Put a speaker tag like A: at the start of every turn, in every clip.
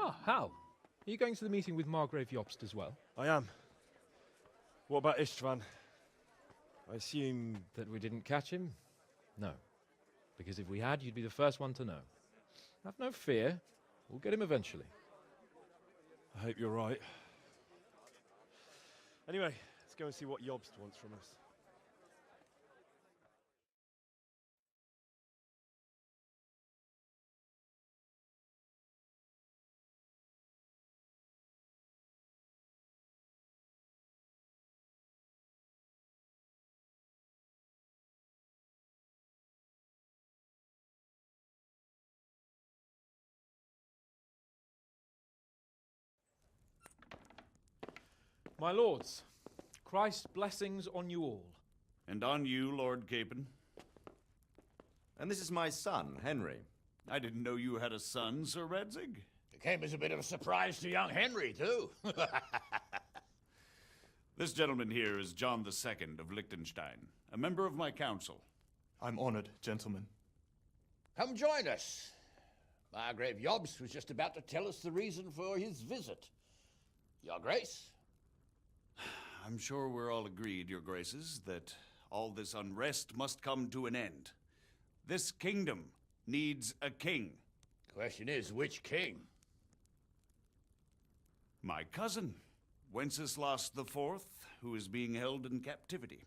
A: Ah, how? Are you going to the meeting with Margrave Jobst as well?
B: I am. What about Istvan? I assume...
A: That we didn't catch him? No. Because if we had, you'd be the first one to know. Have no fear. We'll get him eventually.
B: I hope you're right. Anyway, let's go and see what Jobst wants from us.
A: My lords, Christ's blessings on you all.
C: And on you, Lord Capon.
D: And this is my son, Henry.
C: I didn't know you had a son, Sir Radzig.
E: It came as a bit of a surprise to young Henry, too.
C: This gentleman here is John II of Liechtenstein, a member of my council.
F: I'm honored, gentlemen.
E: Come join us. Margrave Jobst was just about to tell us the reason for his visit. Your Grace?
C: I'm sure we're all agreed, Your Graces, that all this unrest must come to an end. This kingdom needs a king.
E: Question is, which king?
C: My cousin, Wenceslas IV, who is being held in captivity.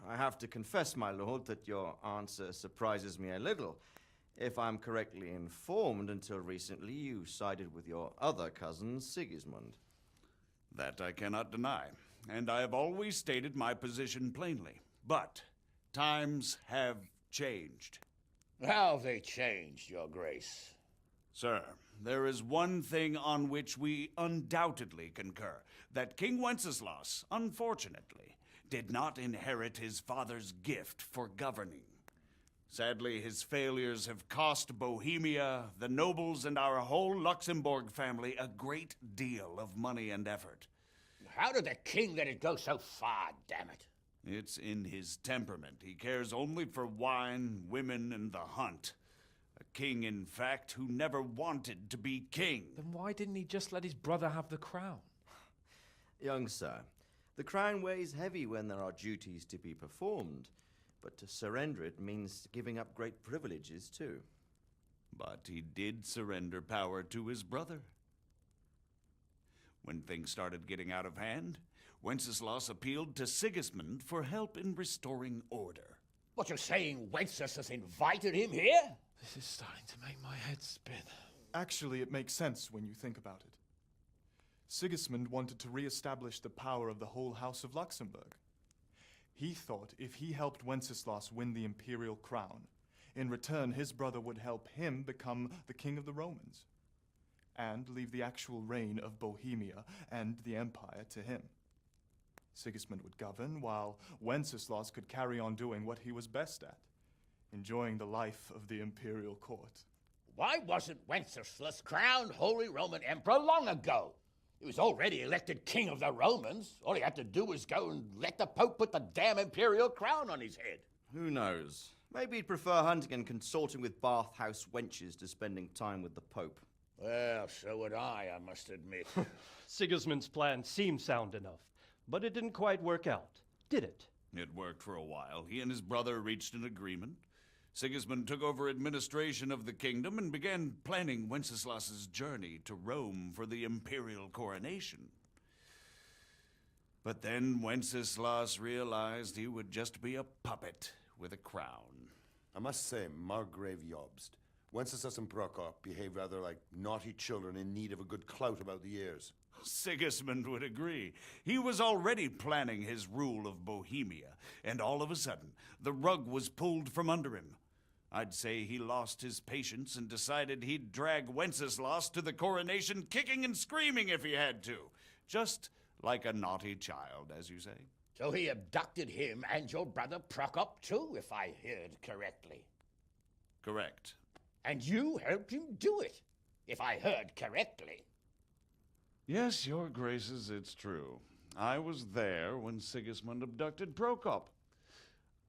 D: I have to confess, my lord, that your answer surprises me a little. If I'm correctly informed, until recently you sided with your other cousin, Sigismund.
C: That I cannot deny, and I have always stated my position plainly. But times have changed.
E: How have they changed, Your Grace?
C: Sir, there is one thing on which we undoubtedly concur, that King Wenceslas, unfortunately, did not inherit his father's gift for governing. Sadly, his failures have cost Bohemia, the nobles, and our whole Luxembourg family a great deal of money and effort.
E: How did the king let it go so far, damn it?
C: It's in his temperament. He cares only for wine, women, and the hunt. A king, in fact, who never wanted to be king.
A: Then why didn't he just let his brother have the crown?
D: Young sir, the crown weighs heavy when there are duties to be performed, but to surrender it means giving up great privileges too.
C: But he did surrender power to his brother. When things started getting out of hand, Wenceslas appealed to Sigismund for help in restoring order.
E: What, you're saying Wenceslas invited him here?
A: This is starting to make my head spin.
F: Actually, it makes sense when you think about it. Sigismund wanted to re-establish the power of the whole House of Luxembourg. He thought if he helped Wenceslas win the imperial crown, in return his brother would help him become the king of the Romans, and leave the actual reign of Bohemia and the empire to him. Sigismund would govern, while Wenceslas could carry on doing what he was best at, enjoying the life of the imperial court.
E: Why wasn't Wenceslas crowned Holy Roman Emperor long ago? He was already elected king of the Romans. All he had to do was go and let the Pope put the damn imperial crown on his head.
D: Who knows? Maybe he'd prefer hunting and consorting with bathhouse wenches to spending time with the Pope.
E: Well, so would I must admit.
G: Sigismund's plan seemed sound enough, but it didn't quite work out, did it?
C: It worked for a while. He and his brother reached an agreement. Sigismund took over administration of the kingdom and began planning Wenceslas's journey to Rome for the imperial coronation. But then Wenceslas realized he would just be a puppet with a crown.
H: I must say, Margrave Jobst, Wenceslas and Prokop behave rather like naughty children in need of a good clout about the ears.
C: Sigismund would agree. He was already planning his rule of Bohemia, and all of a sudden, the rug was pulled from under him. I'd say he lost his patience and decided he'd drag Wenceslas to the coronation kicking and screaming if he had to. Just like a naughty child, as you say.
E: So he abducted him and your brother Prokop too, if I heard correctly.
C: Correct.
E: And you helped him do it, if I heard correctly.
C: Yes, Your Graces, it's true. I was there when Sigismund abducted Prokop.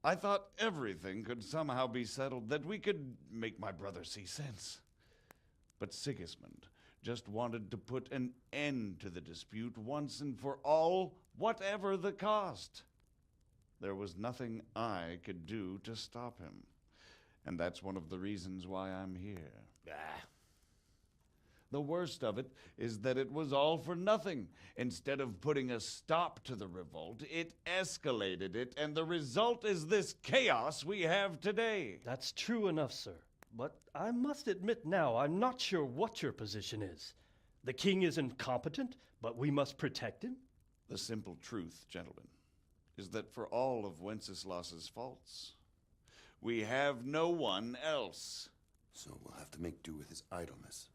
C: I thought everything could somehow be settled, that we could make my brother see sense. But Sigismund just wanted to put an end to the dispute once and for all, whatever the cost. There was nothing I could do to stop him. And that's one of the reasons why I'm here. The worst of it is that it was all for nothing. Instead of putting a stop to the revolt, it escalated it, and the result is this chaos we have today.
G: That's true enough, sir. But I must admit now, I'm not sure what your position is. The king is incompetent, but we must protect him?
C: The simple truth, gentlemen, is that for all of Wenceslas's faults, we have no one else.
H: So we'll have to make do with his idleness.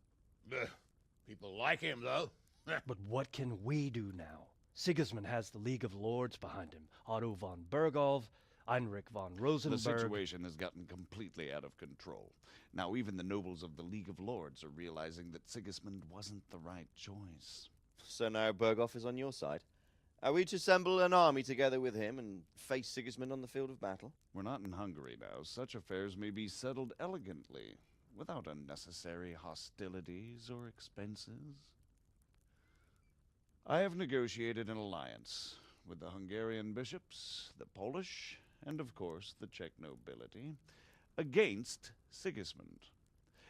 E: People like him, though.
G: But what can we do now? Sigismund has the League of Lords behind him. Otto von Bergolf, Heinrich von Rosenberg.
C: The situation has gotten completely out of control. Now even the nobles of the League of Lords are realizing that Sigismund wasn't the right choice.
D: So now Bergolf is on your side. Are we to assemble an army together with him and face Sigismund on the field of battle?
C: We're not in Hungary now. Such affairs may be settled elegantly, without unnecessary hostilities or expenses. I have negotiated an alliance with the Hungarian bishops, the Polish, and of course the Czech nobility, against Sigismund.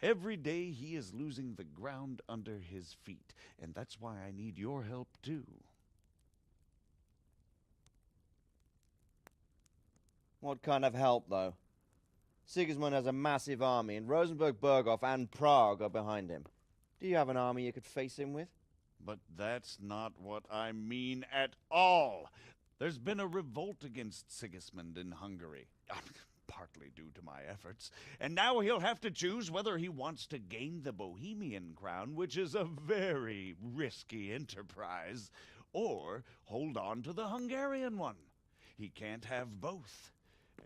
C: Every day he is losing the ground under his feet, and that's why I need your help too.
D: What kind of help, though? Sigismund has a massive army, and Rosenberg, Berghoff, and Prague are behind him. Do you have an army you could face him with?
C: But that's not what I mean at all. There's been a revolt against Sigismund in Hungary, partly due to my efforts, and now he'll have to choose whether he wants to gain the Bohemian crown, which is a very risky enterprise, or hold on to the Hungarian one. He can't have both.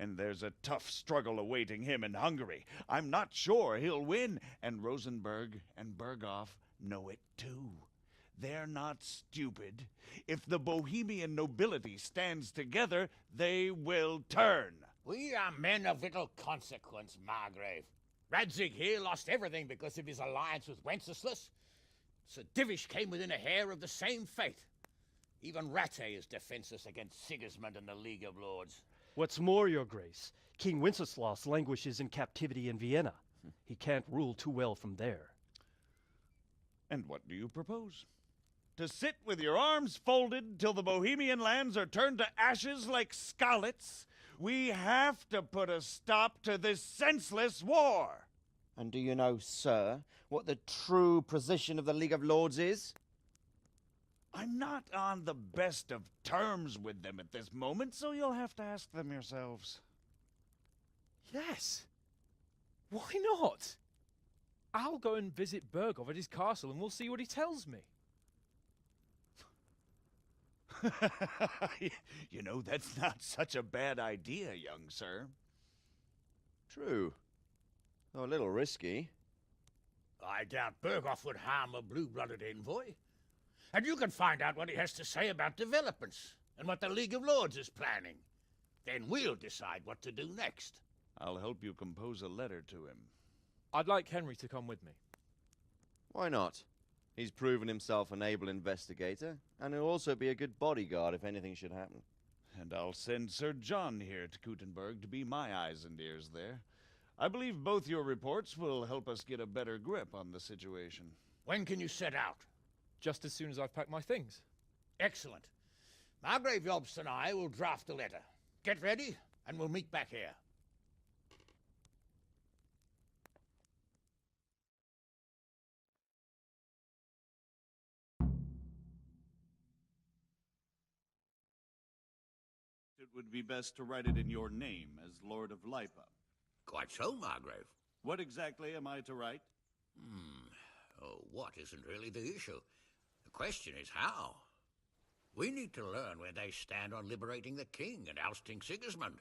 C: And there's a tough struggle awaiting him in Hungary. I'm not sure he'll win, and Rosenberg and Berghoff know it too. They're not stupid. If the Bohemian nobility stands together, they will turn.
E: We are men of little consequence, Margrave. Radzig here lost everything because of his alliance with Wenceslas. Sir Divish came within a hair of the same fate. Even Rattay is defenseless against Sigismund and the League of Lords.
G: What's more, your grace, King Wenceslas languishes in captivity in Vienna. He can't rule too well from there.
C: And what do you propose? To sit with your arms folded till the Bohemian lands are turned to ashes like scarlets? We have to put a stop to this senseless war.
D: And do you know, sir, what the true position of the League of Lords is?
C: I'm not on the best of terms with them at this moment, so you'll have to ask them yourselves.
A: Yes. Why not? I'll go and visit Berghoff at his castle and we'll see what he tells me.
C: You know, that's not such a bad idea, young sir.
D: True. Though a little risky.
E: I doubt Berghoff would harm a blue-blooded envoy. And you can find out what he has to say about developments and what the League of Lords is planning. Then we'll decide what to do next.
C: I'll help you compose a letter to him.
A: I'd like Henry to come with me.
D: Why not? He's proven himself an able investigator, and he'll also be a good bodyguard if anything should happen.
C: And I'll send Sir John here to Kuttenberg to be my eyes and ears there. I believe both your reports will help us get a better grip on the situation.
E: When can you set out?
A: Just as soon as I've packed my things.
E: Excellent. Margrave Jobst and I will draft the letter. Get ready, and we'll meet back here.
C: It would be best to write it in your name as Lord of Lipa.
E: Quite so, Margrave.
C: What exactly am I to write?
E: Oh, what isn't really the issue? The question is how. We need to learn where they stand on liberating the king and ousting Sigismund.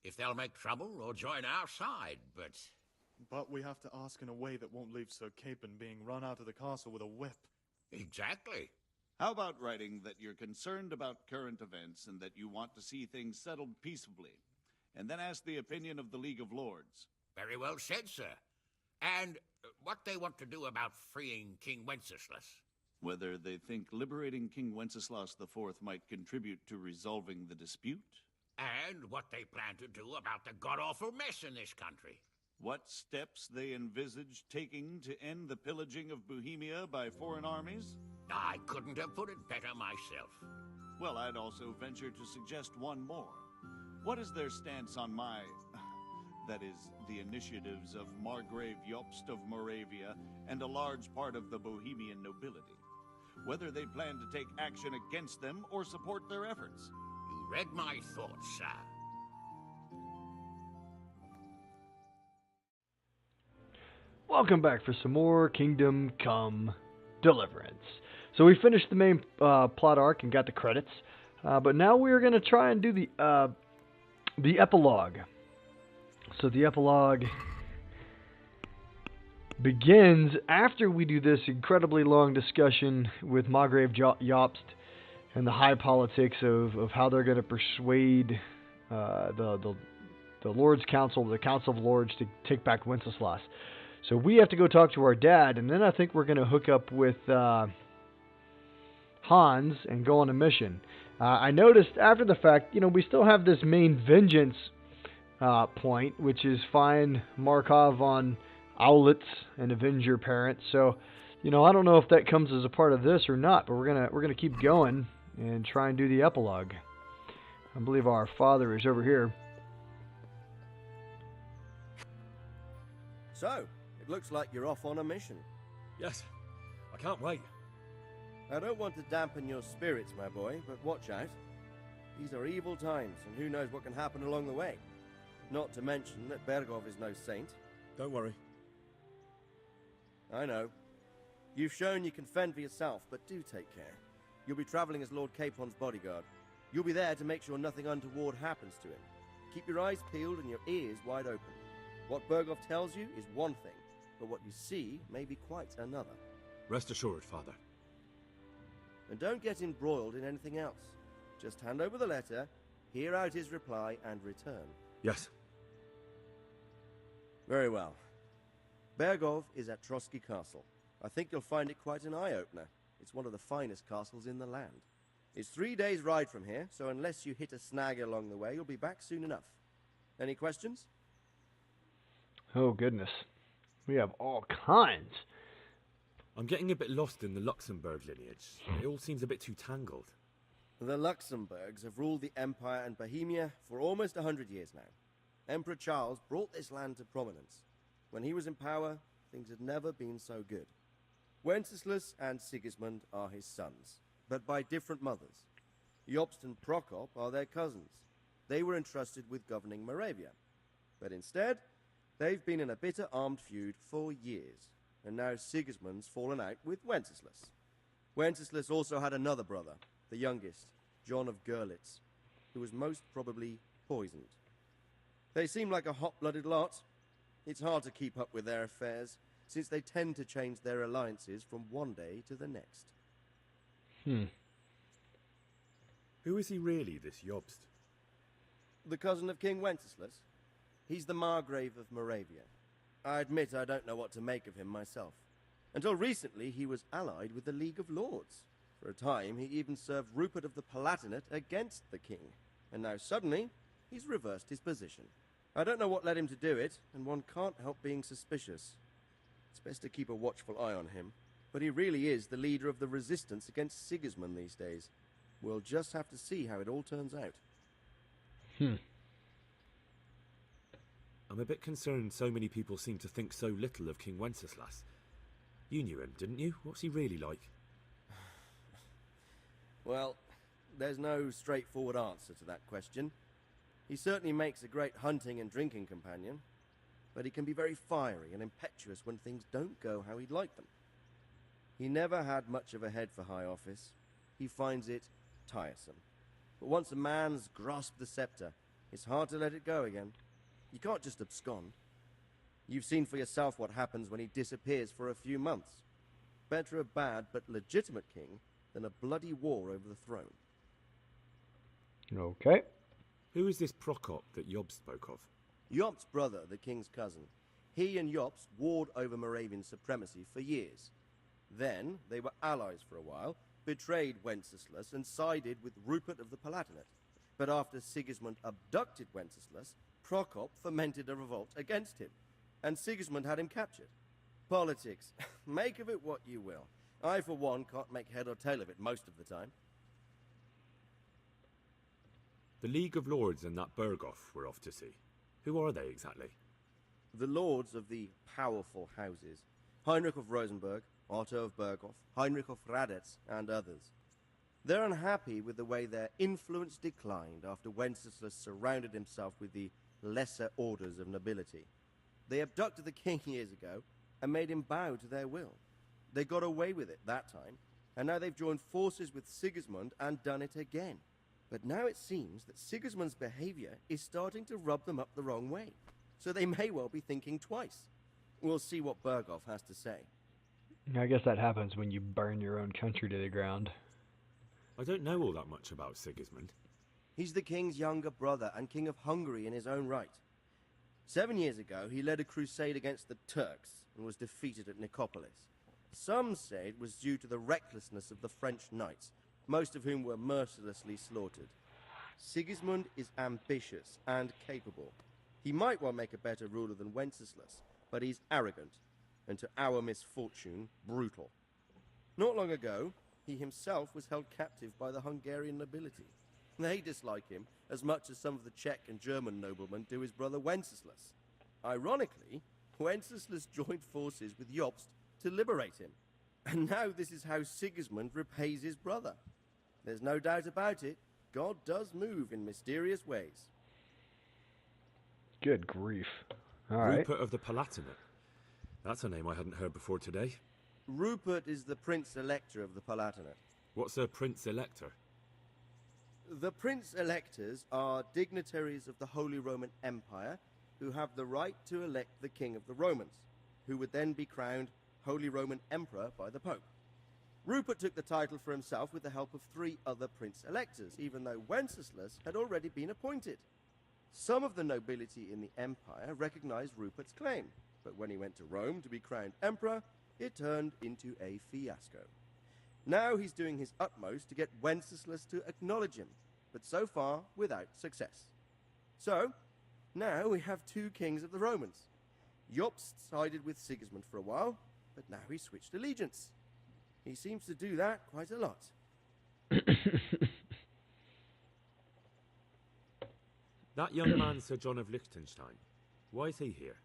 E: If they'll make trouble or join our side,
F: But we have to ask in a way that won't leave Sir Capon being run out of the castle with a whip.
E: Exactly.
C: How about writing that you're concerned about current events and that you want to see things settled peaceably, and then ask the opinion of the League of Lords?
E: Very well said, sir. And what they want to do about freeing King Wenceslas.
C: Whether they think liberating King Wenceslas IV might contribute to resolving the dispute?
E: And what they plan to do about the god-awful mess in this country.
C: What steps they envisage taking to end the pillaging of Bohemia by foreign armies?
E: I couldn't have put it better myself.
C: Well, I'd also venture to suggest one more. What is their stance on that is, the initiatives of Margrave Jobst of Moravia and a large part of the Bohemian nobility? Whether they plan to take action against them or support their efforts?
E: You read my thoughts, sir.
I: Welcome back for some more Kingdom Come Deliverance. So we finished the main plot arc and got the credits, but now we're going to try and do the epilogue. So the epilogue begins after we do this incredibly long discussion with Margrave Jobst and the high politics of how they're going to persuade the Lords Council, the Council of Lords, to take back Wenceslas. So we have to go talk to our dad, and then I think we're going to hook up with Hans and go on a mission. I noticed after the fact, we still have this main vengeance point, which is find Markov on Owlitz and avenge your parents. So, I don't know if that comes as a part of this or not, but we're gonna keep going and try and do the epilogue. I believe our father is over here.
J: So, it looks like you're off on a mission.
B: Yes, I can't wait.
J: I don't want to dampen your spirits, my boy, but watch out. These are evil times, and who knows what can happen along the way. Not to mention that Bergov is no saint.
B: Don't worry.
J: I know. You've shown you can fend for yourself, but do take care. You'll be traveling as Lord Capon's bodyguard. You'll be there to make sure nothing untoward happens to him. Keep your eyes peeled and your ears wide open. What Bergov tells you is one thing, but what you see may be quite another.
B: Rest assured, Father.
J: And don't get embroiled in anything else. Just hand over the letter, hear out his reply, and return.
B: Yes.
J: Very well. Bergov is at Trotsky Castle. I think you'll find it quite an eye-opener. It's one of the finest castles in the land. It's 3 days' ride from here, so unless you hit a snag along the way, you'll be back soon enough. Any questions?
I: Oh, goodness. We have all kinds.
B: I'm getting a bit lost in the Luxembourg lineage. It all seems a bit too tangled.
J: The Luxembourgs have ruled the Empire and Bohemia for almost 100 years now. Emperor Charles brought this land to prominence. When he was in power, things had never been so good. Wenceslas and Sigismund are his sons, but by different mothers. Jobst and Prokop are their cousins. They were entrusted with governing Moravia. But instead, they've been in a bitter armed feud for years, and now Sigismund's fallen out with Wenceslas. Wenceslas also had another brother, the youngest, John of Görlitz, who was most probably poisoned. They seem like a hot-blooded lot. It's hard to keep up with their affairs, since they tend to change their alliances from one day to the next.
B: Who is he really, this Jobst?
J: The cousin of King Wenceslas. He's the Margrave of Moravia. I admit I don't know what to make of him myself. Until recently, he was allied with the League of Lords. For a time, he even served Rupert of the Palatinate against the king. And now suddenly, he's reversed his position. I don't know what led him to do it, and one can't help being suspicious. It's best to keep a watchful eye on him, but he really is the leader of the resistance against Sigismund these days. We'll just have to see how it all turns out.
B: I'm a bit concerned so many people seem to think so little of King Wenceslas. You knew him, didn't you? What's he really like?
J: Well, there's no straightforward answer to that question. He certainly makes a great hunting and drinking companion, but he can be very fiery and impetuous when things don't go how he'd like them. He never had much of a head for high office. He finds it tiresome. But once a man's grasped the scepter, it's hard to let it go again. You can't just abscond. You've seen for yourself what happens when he disappears for a few months. Better a bad but legitimate king than a bloody war over the throne.
I: Okay.
B: Who is this Prokop that Job spoke of?
J: Job's brother, the king's cousin. He and Jobst warred over Moravian supremacy for years. Then they were allies for a while, betrayed Wenceslas and sided with Rupert of the Palatinate. But after Sigismund abducted Wenceslas, Prokop fomented a revolt against him, and Sigismund had him captured. Politics. Make of it what you will. I, for one, can't make head or tail of it most of the time.
B: The League of Lords and that Berghoff we're off to see. Who are they exactly?
J: The lords of the powerful houses. Heinrich of Rosenberg, Otto of Berghoff, Heinrich of Radetz, and others. They're unhappy with the way their influence declined after Wenceslas surrounded himself with the lesser orders of nobility. They abducted the king years ago and made him bow to their will. They got away with it that time, and now they've joined forces with Sigismund and done it again. But now it seems that Sigismund's behavior is starting to rub them up the wrong way, so they may well be thinking twice. We'll see what Berghoff has to say.
I: I guess that happens when you burn your own country to the ground.
B: I don't know all that much about Sigismund.
J: He's the king's younger brother and king of Hungary in his own right. 7 years ago, he led a crusade against the Turks and was defeated at Nicopolis. Some say it was due to the recklessness of the French knights, most of whom were mercilessly slaughtered. Sigismund is ambitious and capable. He might well make a better ruler than Wenceslas, but he's arrogant, and to our misfortune, brutal. Not long ago, he himself was held captive by the Hungarian nobility. They dislike him as much as some of the Czech and German noblemen do his brother Wenceslas. Ironically, Wenceslas joined forces with Jobst to liberate him. And now this is how Sigismund repays his brother. There's no doubt about it, God does move in mysterious ways.
I: Good grief. All right.
B: Rupert of the Palatinate. That's a name I hadn't heard before today.
J: Rupert is the Prince Elector of the Palatinate.
B: What's a Prince Elector?
J: The Prince Electors are dignitaries of the Holy Roman Empire who have the right to elect the King of the Romans, who would then be crowned Holy Roman Emperor by the Pope. Rupert took the title for himself with the help of 3 other Prince Electors, even though Wenceslas had already been appointed. Some of the nobility in the empire recognized Rupert's claim, but when he went to Rome to be crowned emperor, it turned into a fiasco. Now he's doing his utmost to get Wenceslas to acknowledge him, but so far without success. So, now we have 2 kings of the Romans. Jobst sided with Sigismund for a while, but now he's switched allegiance. He seems to do that quite a lot.
B: That young man, Sir John of Liechtenstein. Why is he here?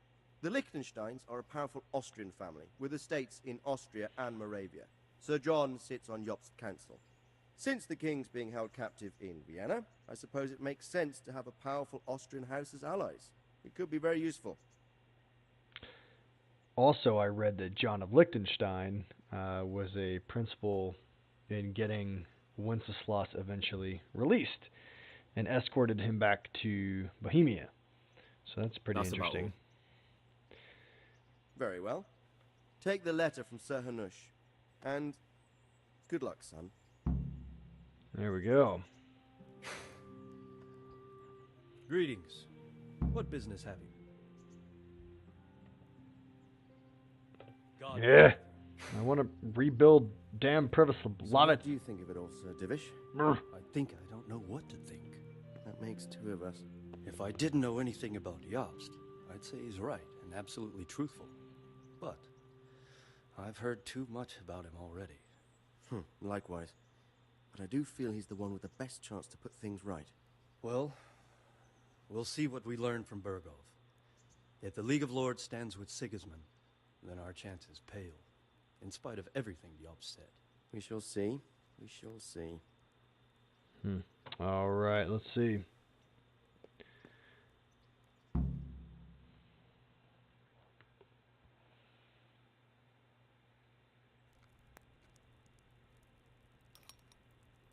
J: The Liechtensteins are a powerful Austrian family with estates in Austria and Moravia. Sir John sits on Jobst's council. Since the king's being held captive in Vienna, I suppose it makes sense to have a powerful Austrian house as allies. It could be very useful.
I: Also, I read that John of Liechtenstein was a principal in getting Wenceslas eventually released and escorted him back to Bohemia. So that's pretty interesting.
J: Very well. Take the letter from Sir Hanush. And good luck, son.
I: There we go.
G: Greetings. What business have you? God.
I: Yeah. I want to rebuild damn Privis
J: So
I: Lavet.
J: what do you think of it all, Sir Divish?
G: I think I don't know what to think.
J: That makes 2 of us.
G: If I didn't know anything about Jobst, I'd say he's right and absolutely truthful. But I've heard too much about him already.
J: Likewise. But I do feel he's the one with the best chance to put things right.
G: Well, we'll see what we learn from Berghoff. If the League of Lords stands with Sigismund, then our chances pale, in spite of everything Jobst said.
J: We shall see. We shall see.
I: All right, let's see.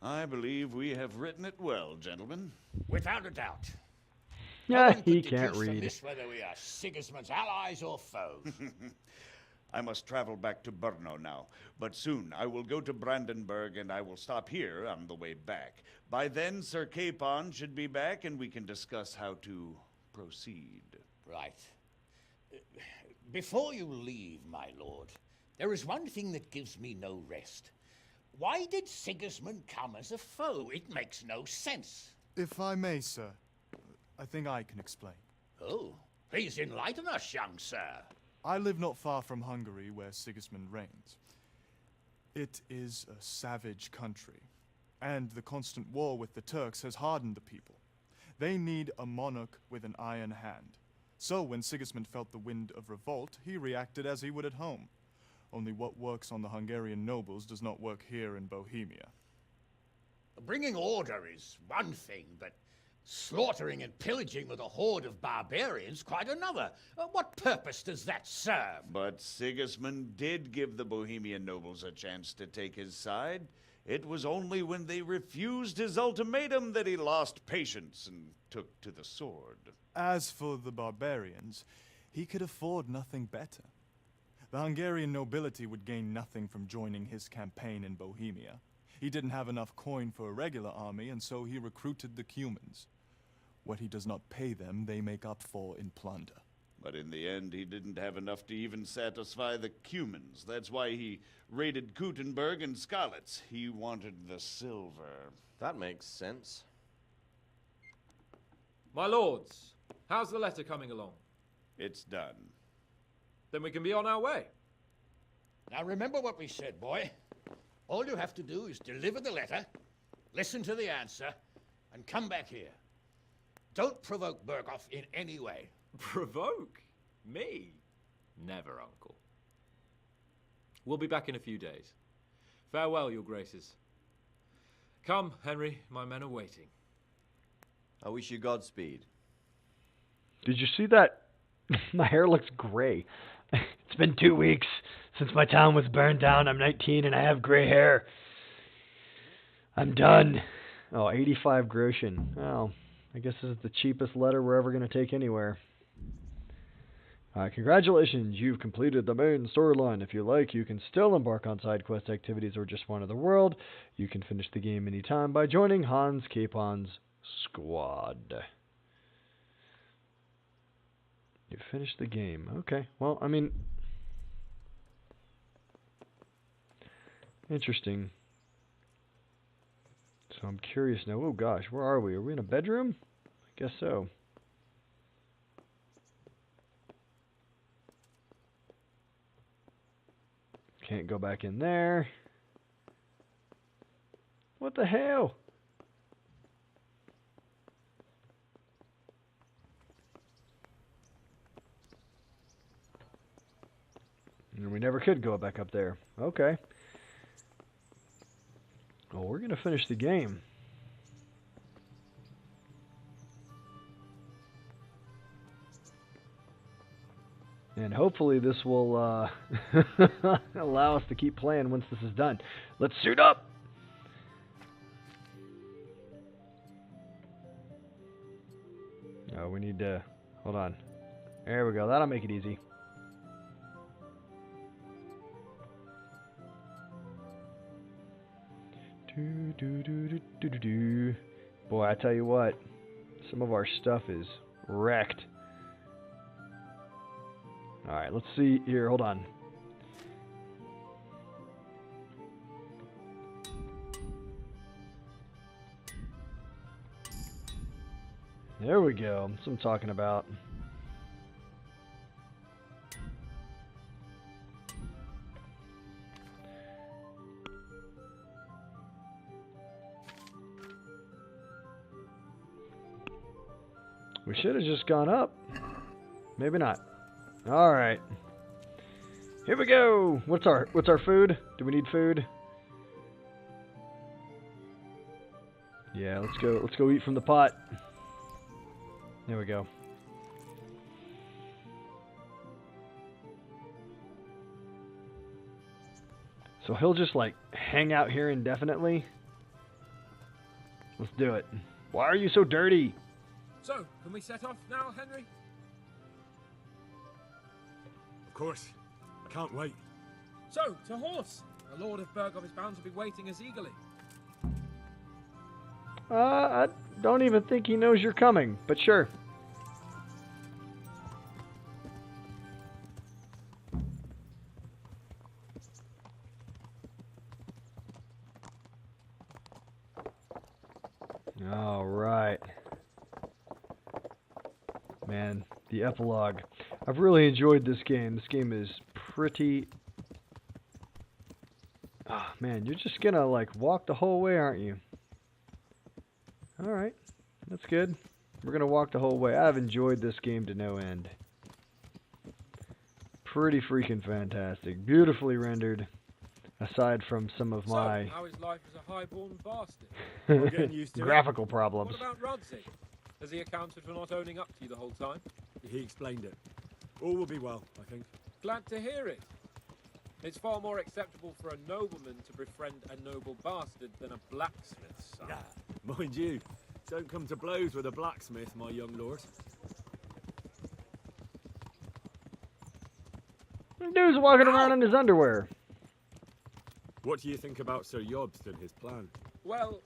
C: I believe we have written it well, gentlemen.
E: Without a doubt.
I: Yeah,
E: One
I: he
E: could
I: can't
E: deduce from
I: read.
E: this whether we are Sigismund's allies or foes.
C: I must travel back to Brno now, but soon I will go to Brandenburg and I will stop here on the way back. By then, Sir Capon should be back and we can discuss how to proceed.
E: Right. Before you leave, my lord, there is one thing that gives me no rest. Why did Sigismund come as a foe? It makes no sense.
F: If I may, sir, I think I can explain.
E: Oh, please enlighten us, young sir.
F: I live not far from Hungary, where Sigismund reigns. It is a savage country, and the constant war with the Turks has hardened the people. They need a monarch with an iron hand. So when Sigismund felt the wind of revolt, he reacted as he would at home. Only what works on the Hungarian nobles does not work here in Bohemia.
E: Bringing order is one thing, but slaughtering and pillaging with a horde of barbarians quite another. What purpose does that serve?
C: But Sigismund did give the Bohemian nobles a chance to take his side. It was only when they refused his ultimatum that he lost patience and took to the sword.
F: As for the barbarians, he could afford nothing better. The Hungarian nobility would gain nothing from joining his campaign in Bohemia. He didn't have enough coin for a regular army, and so he recruited the Cumans. What he does not pay them, they make up for in plunder.
C: But in the end, he didn't have enough to even satisfy the Cumans. That's why he raided Kuttenberg and Skalitz. He wanted the silver.
D: That makes sense.
A: My lords, how's the letter coming along?
C: It's done.
A: Then we can be on our way.
E: Now remember what we said, boy. All you have to do is deliver the letter, listen to the answer, and come back here. Don't provoke Berghoff in any way.
A: Provoke? Me? Never, Uncle. We'll be back in a few days. Farewell, your graces. Come, Henry, my men are waiting.
D: I wish you Godspeed.
I: Did you see that? My hair looks gray. It's been 2 weeks since my town was burned down. I'm 19 and I have gray hair. I'm done. Oh, 85 groschen. Oh, I guess this is the cheapest letter we're ever going to take anywhere. Congratulations, you've completed the main storyline. If you like, you can still embark on side quest activities or just wander the world. You can finish the game anytime by joining Hans Capon's squad. You finished the game. Okay, well, I mean, interesting. So I'm curious now. Oh gosh, where are we? Are we in a bedroom? I guess so. Can't go back in there. What the hell? And we never could go back up there. Okay. Well, we're going to finish the game. And hopefully this will allow us to keep playing once this is done. Let's suit up! Oh, we need to... Hold on. There we go. That'll make it easy. Boy, I tell you what. Some of our stuff is wrecked. Alright, let's see here. Hold on. There we go. That's what I'm talking about. We should have just gone up. Maybe not. All right. Here we go. What's our food? Do we need food? Yeah, let's go eat from the pot. There we go. So he'll just like hang out here indefinitely. Let's do it. Why are you so dirty?
A: So, can we set off now, Henry?
B: Of course. I can't wait.
A: So, to horse! The Lord of Berghoff is bound to be waiting as eagerly.
I: I don't even think he knows you're coming, but sure. All right. Man, the epilogue. I've really enjoyed this game. This game is pretty... Ah, man, you're just gonna, like, walk the whole way, aren't you? Alright. That's good. We're gonna walk the whole way. I've enjoyed this game to no end. Pretty freaking fantastic. Beautifully rendered. Aside from some of my...
A: So, how is life as a highborn bastard?
B: We're getting used to it.
I: graphical problems.
A: What about Rodsey? Has he accounted for not owning up to you the whole time?
B: He explained it. All will be well, I think.
A: Glad to hear it. It's far more acceptable for a nobleman to befriend a noble bastard than a blacksmith's son.
B: Mind you, don't come to blows with a blacksmith, my young lord.
I: Dude's walking around in his underwear.
B: What do you think about Sir Yobst and his plan?
A: Well,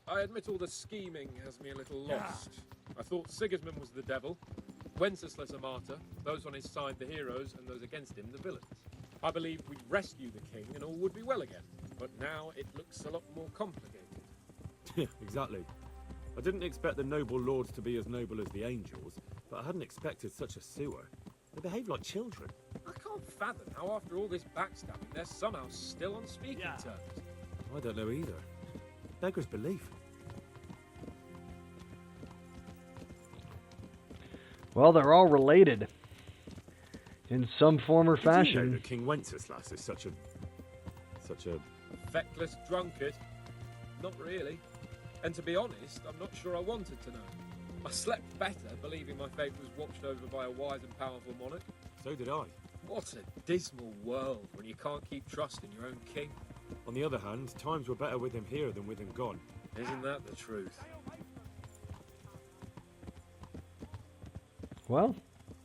A: I admit all the scheming has me a little lost. I thought Sigismund was the devil, Wenceslas a martyr, those on his side the heroes, and those against him the villains. I believed we'd rescue the king and all would be well again, but now it looks a lot more complicated.
B: Exactly. I didn't expect the noble lords to be as noble as the angels, but I hadn't expected such a sewer. They behave like children.
A: I can't fathom how after all this backstabbing they're somehow still on speaking terms.
B: I don't know either. Beggars belief.
I: Well, they're all related. In some form or
B: Did you know
I: fashion.
B: that King Wenceslas is such a...
A: Feckless drunkard? Not really. And to be honest, I'm not sure I wanted to know. I slept better believing my fate was watched over by a wise and powerful monarch.
B: So did I.
A: What a dismal world when you can't keep trusting your own king.
B: On the other hand, times were better with him here than with him gone.
A: Isn't that the truth?
I: Well,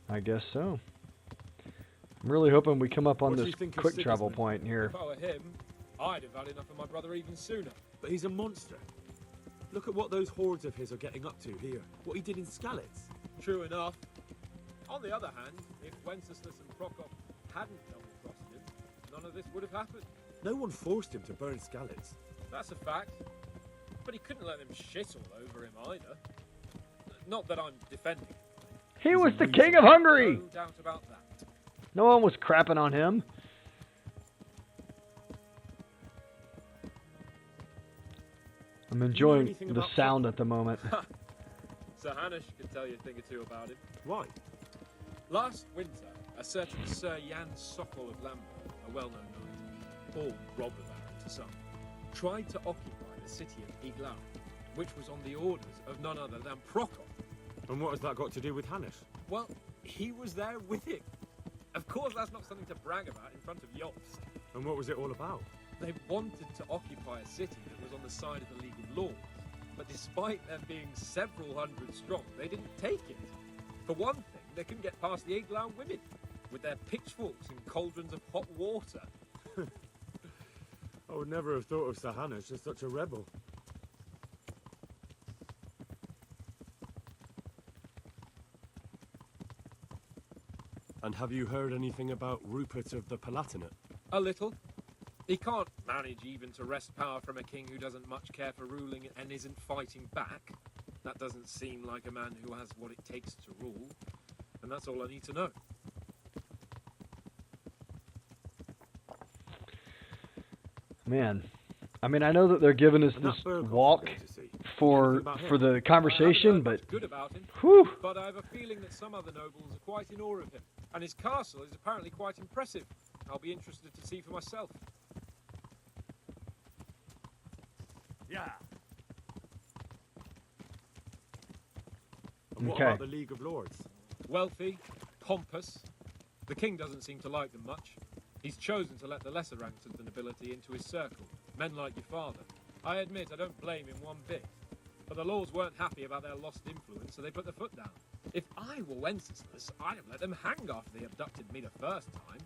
I: I guess so. I'm really hoping we come up on
B: What do
I: this
B: you think of
I: quick travel
B: Sigismund?
I: point here.
A: If I were him, I'd have had enough of my brother even sooner.
B: But he's a monster. Look at what those hordes of his are getting up to here. What he did in Skalitz.
A: True enough. On the other hand, if Wenceslas and Prokop hadn't double-crossed him, none of this would have happened.
B: No one forced him to burn Skalitz.
A: That's a fact. But he couldn't let them shit all over him either. Not that I'm defending him.
I: He was the king of Hungary!
A: No doubt about that.
I: No one was crapping on him. I'm enjoying
B: anything
I: the
B: about
I: sound at the moment.
A: Sir Hanush can tell you a thing or two about him.
B: Why?
A: Last winter, a certain Sir Jan Sokol of Lamberg, a well-known knight, or robber baron to some, tried to occupy the city of Iglau, which was on the orders of none other than Prokop.
B: And what has that got to do with Hanush?
A: Well, he was there with him. Of course, that's not something to brag about in front of Jobst.
B: And what was it all about?
A: They wanted to occupy a city that was on the side of the League of Lords, but despite them being several hundred strong, they didn't take it. For one thing, they couldn't get past the Iglau women, with their pitchforks and cauldrons of hot water.
B: I would never have thought of Sir Hanush as such a rebel.
G: And have you heard anything about Rupert of the Palatinate?
A: A little. He can't manage even to wrest power from a king who doesn't much care for ruling and isn't fighting back. That doesn't seem like a man who has what it takes to rule. And that's all I need to know.
I: Man, I mean, I know that they're giving us
B: And
I: this
B: that Burgos
I: walk
B: we're going to see.
I: for
B: Anything about him?
I: the
A: I haven't
I: conversation,
A: heard
I: but
A: much good about him,
I: whew,
A: but I have a feeling that some other nobles are quite in awe of him, and his castle is apparently quite impressive. I'll be interested to see for myself.
C: Yeah.
B: And what
I: Okay.
B: about the League of Lords?
A: Wealthy, pompous. The king doesn't seem to like them much. He's chosen to let the lesser ranks of the nobility into his circle, men like your father. I admit I don't blame him one bit. But the lords weren't happy about their lost influence, so they put their foot down. If I were Wenceslas, I'd have let them hang after they abducted me the first time.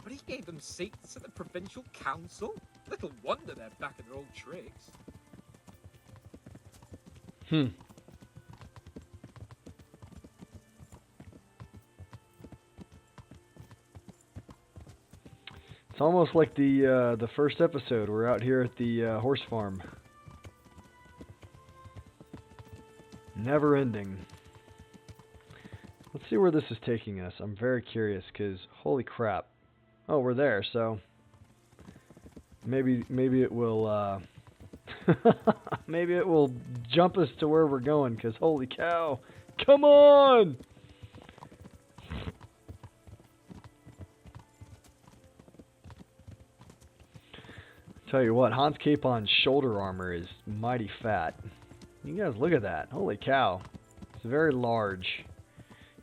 A: But he gave them seats at the provincial council? Little wonder they're back at their old tricks.
I: It's almost like the first episode. We're out here at the horse farm. Never ending. Let's see where this is taking us. I'm very curious, because holy crap. Oh, we're there, so maybe it will maybe it will jump us to where we're going, because holy cow. Come on! Tell you what, Hans Capon's shoulder armor is mighty fat. You guys look at that. Holy cow. It's very large.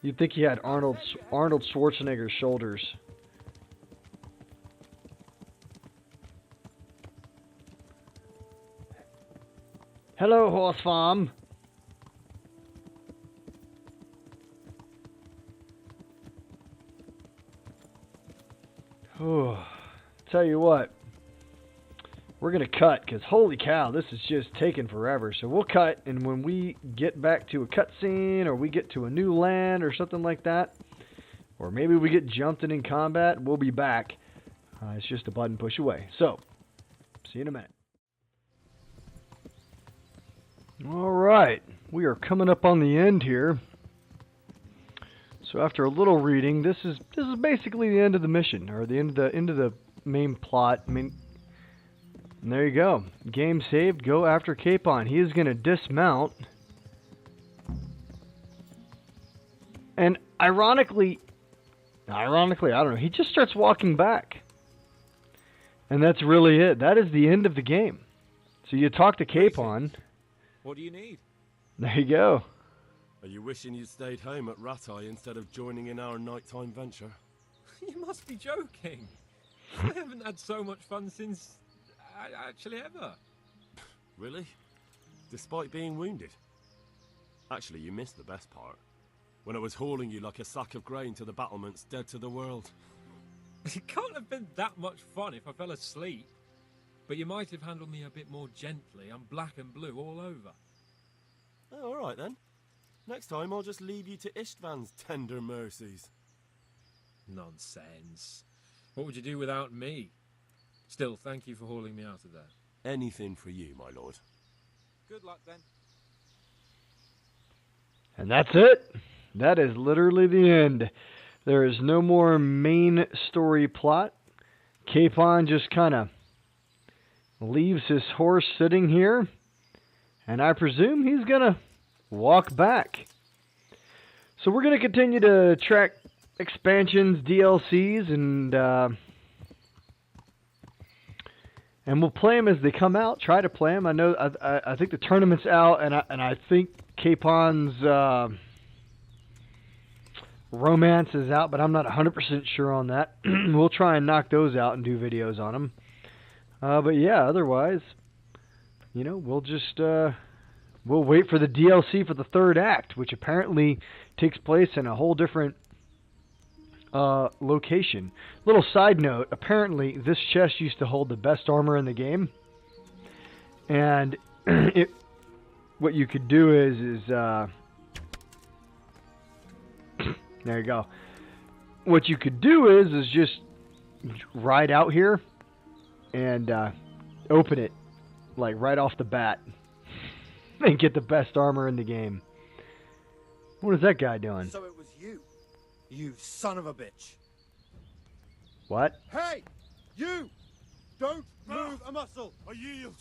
I: You'd think he had Arnold Schwarzenegger's shoulders. Hello, horse farm. Tell you what. We're going to cut, because holy cow, this is just taking forever. So we'll cut, and when we get back to a cutscene, or we get to a new land, or something like that, or maybe we get jumped in combat, we'll be back. It's just a button push away. So, see you in a minute. Alright, we are coming up on the end here. So after a little reading, this is basically the end of the mission, or the end of the main plot. And there you go. Game saved. Go after Capon. He is going to dismount. And ironically, I don't know. He just starts walking back. And that's really it. That is the end of the game. So you talk to Capon.
A: What do you need?
I: There you go.
B: Are you wishing you'd stayed home at Ratai instead of joining in our nighttime venture?
A: You must be joking. I haven't had so much fun since... actually ever.
B: Really? Despite being wounded? Actually, you missed the best part. When I was hauling you like a sack of grain to the battlements dead to the world.
A: It can't have been that much fun if I fell asleep. But you might have handled me a bit more gently. I'm black and blue all over.
B: Oh, alright then. Next time I'll just leave you to Istvan's tender mercies.
A: Nonsense. What would you do without me? Still, thank you for hauling me out of there.
B: Anything for you, my lord.
A: Good luck then.
I: And that's it. That is literally the end. There is no more main story plot. Capon just kind of leaves his horse sitting here. And I presume he's going to walk back. So we're going to continue to track expansions, DLCs, and we'll play them as they come out. Try to play them. I think the tournament's out, and I think Capon's romance is out, but I'm not 100% sure on that. We'll try and knock those out and do videos on them. But yeah, otherwise, you know, we'll just we'll wait for the DLC for the third act, which apparently takes place in a whole different location. Little side note, apparently this chest used to hold the best armor in the game, and what you could do is there you go. What you could do is just ride out here and open it like right off the bat and get the best armor in the game. What is that guy doing?
K: So it was you. You son of a bitch.
I: What?
K: Hey! You! Don't move a muscle!
H: I yield.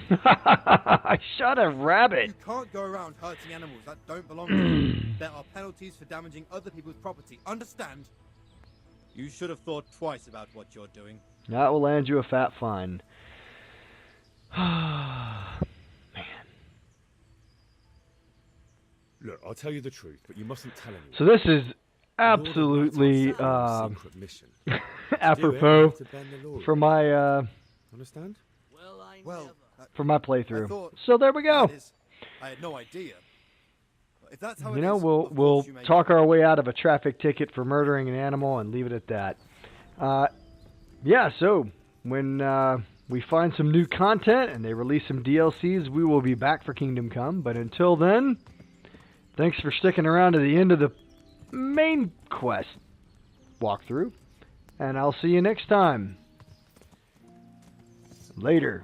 I: I shot a rabbit.
K: You can't go around hurting animals that don't belong to you. There are penalties for damaging other people's property. Understand? You should have thought twice about what you're doing.
I: That will land you a fat fine. Man.
B: Look, I'll tell you the truth, but you mustn't tell anyone.
I: So this is absolutely
B: secret mission.
I: apropos for my
B: understand?
K: Well,
I: for my playthrough. So there we go.
K: I had no idea. If that's how
I: You know, we'll talk our way out of a traffic ticket for murdering an animal and leave it at that. Yeah, so when we find some new content and they release some DLCs, we will be back for Kingdom Come. But until then, thanks for sticking around to the end of the main quest walkthrough, and I'll see you next time. Later.